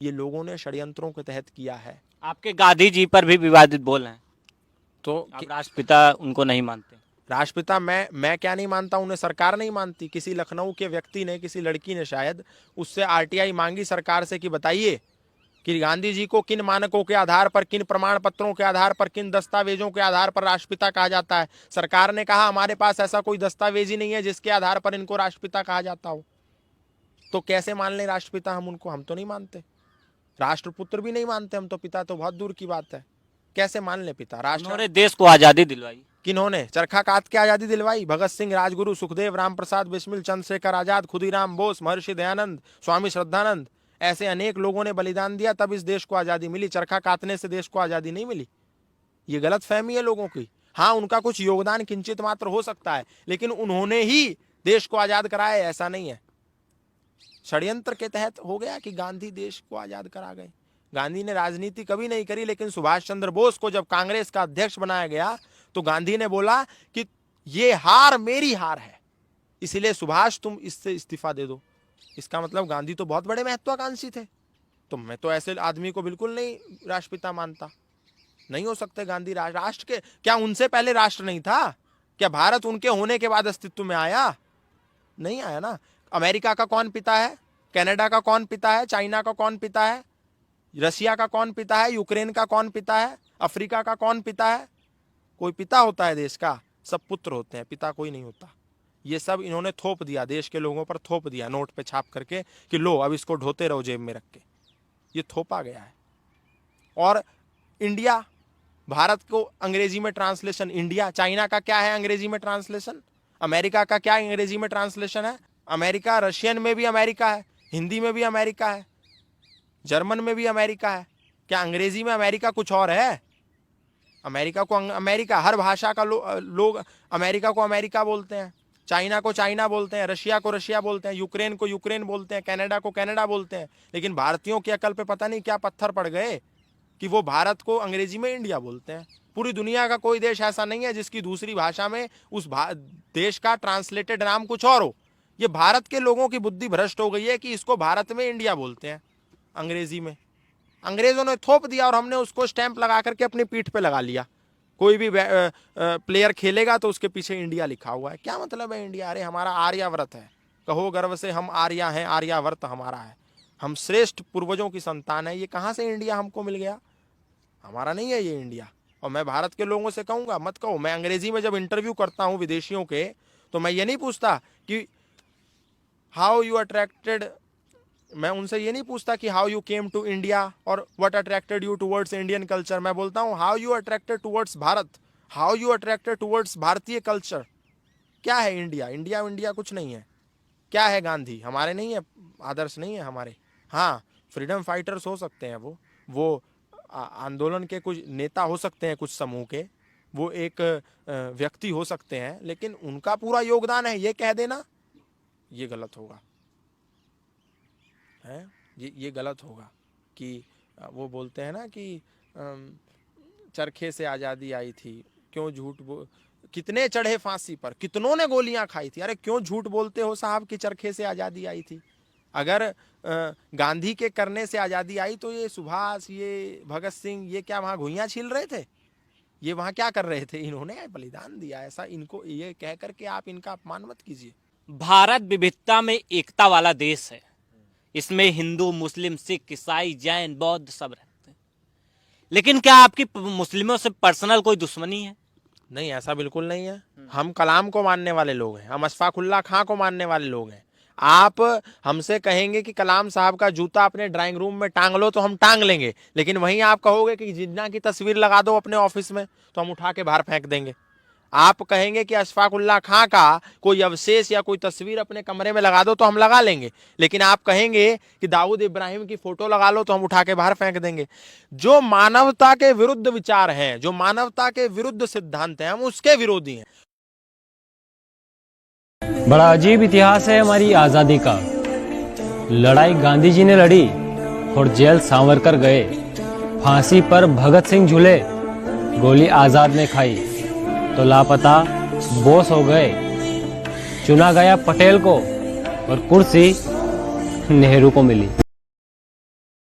ये लोगों ने षड्यंत्रों के तहत किया है। आपके गांधी जी पर भी विवादित बोल हैं, तो आप राष्ट्रपिता उनको नहीं मानते? राष्ट्रपिता मैं क्या नहीं मानता, उन्हें सरकार नहीं मानती। किसी लखनऊ के व्यक्ति ने, किसी लड़की ने शायद उससे आरटीआई मांगी सरकार से कि बताइए कि गांधी जी को किन मानकों के आधार पर, किन प्रमाण पत्रों के आधार पर, किन दस्तावेजों के आधार पर राष्ट्रपिता कहा जाता है। सरकार ने कहा हमारे पास ऐसा कोई दस्तावेज ही नहीं है जिसके आधार पर इनको राष्ट्रपिता कहा जाता हो। तो कैसे मान लें राष्ट्रपिता हम उनको? हम तो नहीं मानते, राष्ट्रपुत्र भी नहीं मानते हम तो, पिता तो बहुत दूर की बात है। कैसे मान ले पिता? उन्होंने देश को आजादी दिलवाई। किन्होंने? चरखा काट के आजादी दिलवाई। भगत सिंह, राजगुरु, सुखदेव, राम प्रसाद बिस्मिल, चंद्रशेखर आजाद, खुदीराम बोस, महर्षि दयानंद, स्वामी श्रद्धानंद, ऐसे अनेक लोगों ने बलिदान दिया, तब इस देश को आजादी मिली। चरखा काटने से देश को आजादी नहीं मिली। ये गलत फहमी है लोगों की। हाँ, उनका कुछ योगदान किंचित मात्र हो सकता है, लेकिन उन्होंने ही देश को आजाद कराया ऐसा नहीं है। षड्यंत्र के तहत हो गया कि गांधी देश को आजाद करा गए। गांधी ने राजनीति कभी नहीं करी, लेकिन सुभाष चंद्र बोस को जब कांग्रेस का अध्यक्ष बनाया गया तो गांधी ने बोला कि ये हार मेरी हार है, इसलिए सुभाष तुम इससे इस्तीफा दे दो। इसका मतलब गांधी तो बहुत बड़े महत्वाकांक्षी थे। तो मैं तो ऐसे आदमी को बिल्कुल नहीं राष्ट्रपिता मानता। नहीं हो सकते गांधी राष्ट्र के। क्या उनसे पहले राष्ट्र नहीं था? क्या भारत उनके होने के बाद अस्तित्व में आया? नहीं आया ना। अमेरिका का कौन पिता है? कनाडा का कौन पिता है? चाइना का कौन पिता है? रशिया का कौन पिता है? यूक्रेन का कौन पिता है? अफ्रीका का कौन पिता है? कोई पिता होता है देश का? सब पुत्र होते हैं, पिता कोई नहीं होता। ये सब इन्होंने थोप दिया, देश के लोगों पर थोप दिया, नोट पे छाप करके कि लो अब इसको ढोते रहो जेब में रख के। ये थोपा गया है। और इंडिया, भारत को अंग्रेजी में ट्रांसलेशन इंडिया। चाइना का क्या है अंग्रेजी में ट्रांसलेशन? अमेरिका का क्या अंग्रेजी में ट्रांसलेशन है? अमेरिका। रशियन में भी अमेरिका है, हिंदी में भी अमेरिका है, जर्मन में भी अमेरिका है। क्या अंग्रेजी में अमेरिका कुछ और है? अमेरिका को अमेरिका, हर भाषा का लोग अमेरिका को अमेरिका बोलते हैं, चाइना को चाइना बोलते हैं, रशिया को रशिया बोलते हैं, यूक्रेन को यूक्रेन बोलते हैं, कनाडा को कनाडा बोलते हैं। लेकिन भारतीयों की अकल पे पता नहीं क्या पत्थर पड़ गए कि वो भारत को अंग्रेजी में इंडिया बोलते हैं। पूरी दुनिया का कोई देश ऐसा नहीं है जिसकी दूसरी भाषा में उस देश का ट्रांसलेटेड नाम कुछ और हो। ये भारत के लोगों की बुद्धि भ्रष्ट हो गई है कि इसको भारत में इंडिया बोलते हैं अंग्रेजी में। अंग्रेजों ने थोप दिया और हमने उसको स्टैंप लगा करके अपनी पीठ पे लगा लिया। कोई भी प्लेयर खेलेगा तो उसके पीछे इंडिया लिखा हुआ है। क्या मतलब है इंडिया? अरे हमारा आर्यावर्त है, कहो गर्व से हम आर्या हैं, आर्यावर्त हमारा है, हम श्रेष्ठ पूर्वजों की संतान है। ये कहाँ से इंडिया हमको मिल गया? हमारा नहीं है ये इंडिया। और मैं भारत के लोगों से कहूँगा मत कहो। मैं अंग्रेजी में जब इंटरव्यू करता हूँ विदेशियों के, तो मैं ये नहीं पूछता कि हाउ यू अट्रैक्टेड, मैं उनसे ये नहीं पूछता कि how you came to India और what attracted you towards Indian culture. मैं बोलता हूँ how you attracted towards Bharat, how you attracted towards भारतीय कल्चर। क्या है इंडिया? इंडिया इंडिया कुछ नहीं है। क्या है गांधी? हमारे नहीं है, आदर्श नहीं है हमारे। हाँ, फ्रीडम फाइटर्स हो सकते हैं, वो आंदोलन के कुछ नेता हो सकते हैं, कुछ समूह के, वो एक व्यक्ति हो सकते हैं, लेकिन उनका पूरा योगदान है ये कह देना, ये गलत होगा है। ये गलत होगा कि वो बोलते हैं ना कि चरखे से आज़ादी आई थी, क्यों झूठ कितने चढ़े फांसी पर, कितनों ने गोलियां खाई थी। अरे क्यों झूठ बोलते हो साहब कि चरखे से आज़ादी आई थी? अगर गांधी के करने से आज़ादी आई तो ये सुभाष, ये भगत सिंह, ये क्या वहाँ घुइयाँ छील रहे थे? ये वहाँ क्या कर रहे थे? इन्होंने बलिदान दिया। ऐसा इनको ये कह करके आप इनका अपमान मत कीजिए। भारत विविधता में एकता वाला देश है। इसमें हिंदू, मुस्लिम, सिख, ईसाई, जैन, बौद्ध सब रहते हैं। लेकिन क्या आपकी मुस्लिमों से पर्सनल कोई दुश्मनी है? नहीं, ऐसा बिल्कुल नहीं है। हम कलाम को मानने वाले लोग हैं, हम अशफाकुल्ला खां को मानने वाले लोग हैं। आप हमसे कहेंगे कि कलाम साहब का जूता अपने ड्राइंग रूम में टांग लो तो हम टांग लेंगे, लेकिन वहीं आप कहोगे कि जिन्ना की तस्वीर लगा दो अपने ऑफिस में तो हम उठा के बाहर फेंक देंगे। आप कहेंगे कि अशफाकुल्ला खां का कोई अवशेष या कोई तस्वीर अपने कमरे में लगा दो तो हम लगा लेंगे, लेकिन आप कहेंगे कि दाऊद इब्राहिम की फोटो लगा लो तो हम उठा के बाहर फेंक देंगे। जो मानवता के विरुद्ध विचार हैं, जो मानवता के विरुद्ध सिद्धांत हैं, हम उसके विरोधी हैं। बड़ा अजीब इतिहास है हमारी आजादी का। लड़ाई गांधी जी ने लड़ी और जेल सावरकर गए, फांसी पर भगत सिंह झूले, गोली आजाद ने खाई तो लापता बोस हो गए। चुना गया पटेल को और कुर्सी नेहरू को मिली।